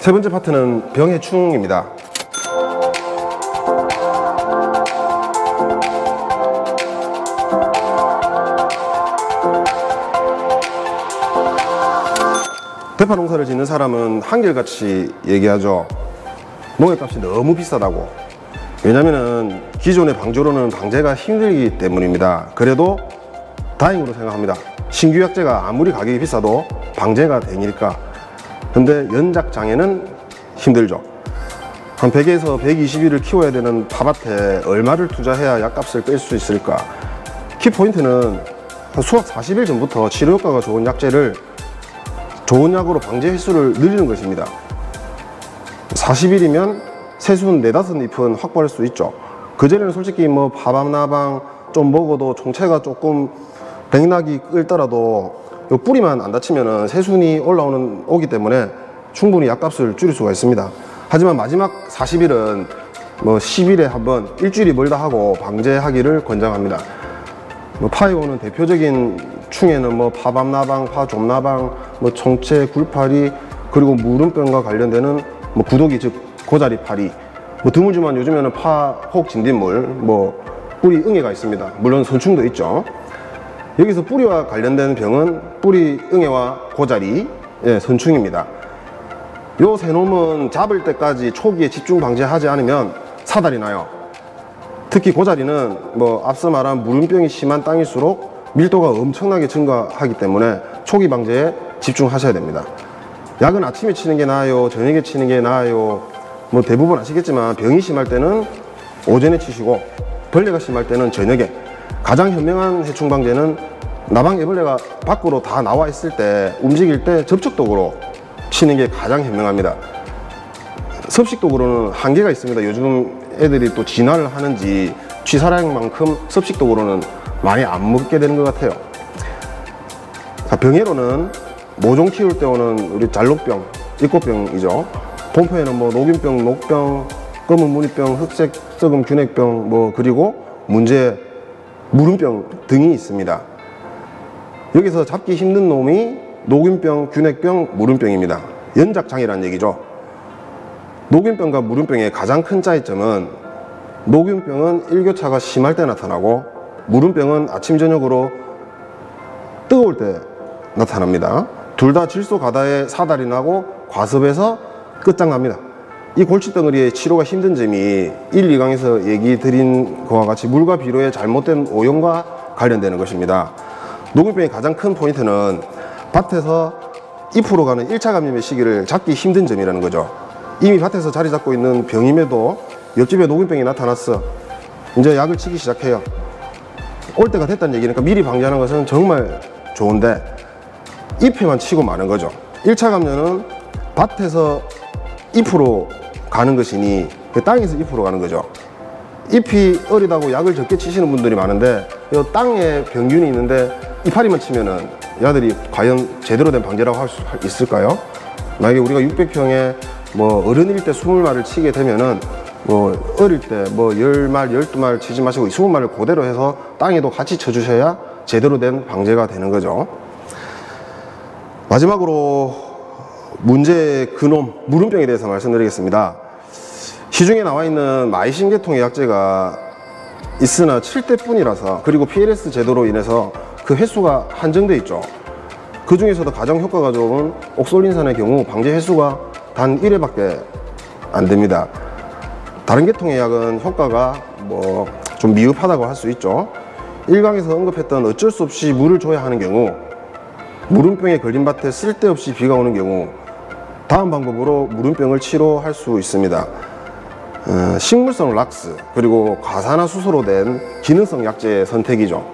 세 번째 파트는 병해충입니다. 대파 농사를 짓는 사람은 한결같이 얘기하죠. 농약값이 너무 비싸다고. 왜냐면은 기존의 방조로는 방제가 힘들기 때문입니다. 그래도 다행으로 생각합니다. 신규 약재가 아무리 가격이 비싸도 방제가 되니까. 근데 연작장에는 힘들죠. 한 100에서 120일을 키워야 되는 팥밭에 얼마를 투자해야 약값을 뺄 수 있을까? 키포인트는 한 수확 40일 전부터 치료 효과가 좋은 약재를 좋은 약으로 방제 횟수를 늘리는 것입니다. 40일이면 새순 4-5잎은 확보할 수 있죠. 그전에는 솔직히 뭐 파밤나방 좀 먹어도 총체가 조금 백락이 끓더라도 요 뿌리만 안 다치면은 새순이 오기 때문에 충분히 약값을 줄일 수가 있습니다. 하지만 마지막 40일은 뭐 10일에 한번 일주일이 멀다 하고 방제하기를 권장합니다. 뭐 파에 오는 대표적인 충에는 뭐 파밤나방, 파좀나방, 뭐 총체, 굴파리, 그리고 무름병과 관련되는 뭐 구더기 즉 고자리파리, 뭐 드물지만 요즘에는 파, 혹, 진딧물, 뭐 뿌리 응애가 있습니다. 물론 선충도 있죠. 여기서 뿌리와 관련된 병은 뿌리 응애와 고자리, 선충입니다. 요 세 놈은 잡을 때까지 초기에 집중 방제하지 않으면 사달이 나요. 특히 고자리는 뭐 앞서 말한 무름병이 심한 땅일수록 밀도가 엄청나게 증가하기 때문에 초기 방제에 집중하셔야 됩니다. 약은 아침에 치는 게 나아요, 저녁에 치는 게 나아요? 뭐 대부분 아시겠지만 병이 심할 때는 오전에 치시고 벌레가 심할 때는 저녁에. 가장 현명한 해충 방제는 나방 애벌레가 밖으로 다 나와 있을 때, 움직일 때 접촉독으로 치는 게 가장 현명합니다. 섭식독으로는 한계가 있습니다. 요즘 애들이 또 진화를 하는지 취사량만큼 섭식독으로는 많이 안 먹게 되는 것 같아요. 자, 병해로는 모종 키울 때 오는 우리 잘록병, 입꽃병이죠. 본표에는 뭐 녹균병, 녹병, 검은 무늬병, 흑색 썩음 균핵병, 뭐 그리고 문제 무름병 등이 있습니다. 여기서 잡기 힘든 놈이 녹균병, 균핵병, 무름병입니다. 연작장이라는 얘기죠. 녹균병과 무름병의 가장 큰 차이점은 녹균병은 일교차가 심할 때 나타나고 무름병은 아침 저녁으로 뜨거울 때 나타납니다. 둘 다 질소 가다에 사달이 나고 과습에서 끝장납니다. 이 골칫덩어리의 치료가 힘든 점이 1, 2강에서 얘기 드린 것과 같이 물과 비료의 잘못된 오염과 관련되는 것입니다. 녹균병의 가장 큰 포인트는 밭에서 잎으로 가는 1차 감염의 시기를 잡기 힘든 점이라는 거죠. 이미 밭에서 자리 잡고 있는 병임에도 옆집에 녹균병이 나타났어. 이제 약을 치기 시작해요. 올 때가 됐다는 얘기니까 미리 방지하는 것은 정말 좋은데 잎에만 치고 마는 거죠. 1차 감염은 밭에서 잎으로 가는 것이니 땅에서 잎으로 가는 거죠. 잎이 어리다고 약을 적게 치시는 분들이 많은데 이 땅에 병균이 있는데 이파리만 치면은 야들이 과연 제대로 된 방제라고 할 수 있을까요? 만약에 우리가 600평에 뭐 어른일 때 20마리를 치게 되면은 뭐 어릴 때 뭐 10말, 12말 치지 마시고 20마리를 그대로 해서 땅에도 같이 쳐주셔야 제대로 된 방제가 되는 거죠. 마지막으로 문제의 근원, 무름병에 대해서 말씀드리겠습니다. 시중에 나와 있는 마이신 계통의 약재가 있으나 7대 뿐이라서, 그리고 PLS 제도로 인해서 그 횟수가 한정돼 있죠. 그 중에서도 가장 효과가 좋은 옥솔린산의 경우 방제 횟수가 단 1회밖에 안 됩니다. 다른 계통의 약은 효과가 뭐 좀 미흡하다고 할 수 있죠. 1강에서 언급했던 어쩔 수 없이 물을 줘야 하는 경우, 무름병에 걸린 밭에 쓸데없이 비가 오는 경우 다음 방법으로 무름병을 치료할 수 있습니다. 식물성 락스, 그리고 과산화수소로 된 기능성 약재의 선택이죠.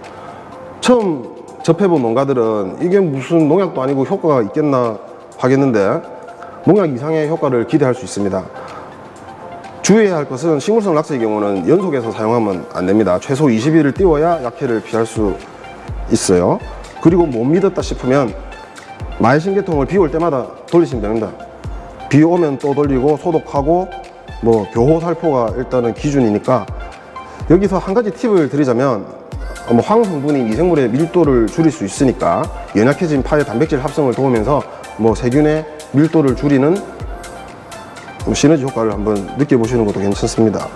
처음 접해본 농가들은 이게 무슨 농약도 아니고 효과가 있겠나 하겠는데 농약 이상의 효과를 기대할 수 있습니다. 주의해야 할 것은 식물성 락스의 경우는 연속해서 사용하면 안 됩니다. 최소 20일을 띄워야 약해를 피할 수 있어요. 그리고 못 믿었다 싶으면 마이신 계통을 비 올 때마다 돌리시면 됩니다. 비 오면 또 돌리고 소독하고 뭐 교호 살포가 일단은 기준이니까. 여기서 한 가지 팁을 드리자면 뭐 황성분이 미생물의 밀도를 줄일 수 있으니까 연약해진 파의 단백질 합성을 도우면서 뭐 세균의 밀도를 줄이는 시너지 효과를 한번 느껴보시는 것도 괜찮습니다.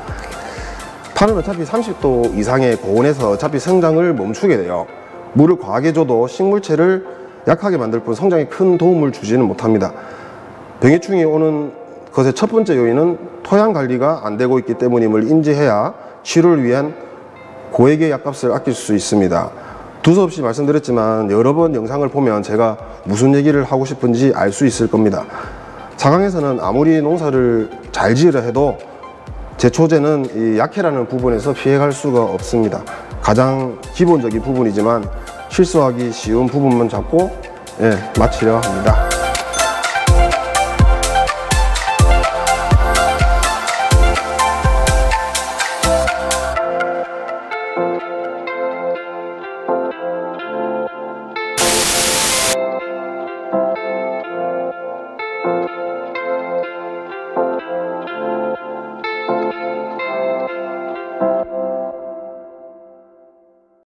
파는 어차피 30도 이상의 고온에서 어차피 성장을 멈추게 돼요. 물을 과하게 줘도 식물체를 약하게 만들 뿐 성장에 큰 도움을 주지는 못합니다. 병해충이 오는 것의 첫 번째 요인은 토양 관리가 안 되고 있기 때문임을 인지해야 치료를 위한 고액의 약값을 아낄 수 있습니다. 두서없이 말씀드렸지만 여러 번 영상을 보면 제가 무슨 얘기를 하고 싶은지 알 수 있을 겁니다. 자강에서는 아무리 농사를 잘 지으려 해도 제초제는 이 약해라는 부분에서 피해갈 수가 없습니다. 가장 기본적인 부분이지만 실수하기 쉬운 부분만 잡고 마치려 합니다.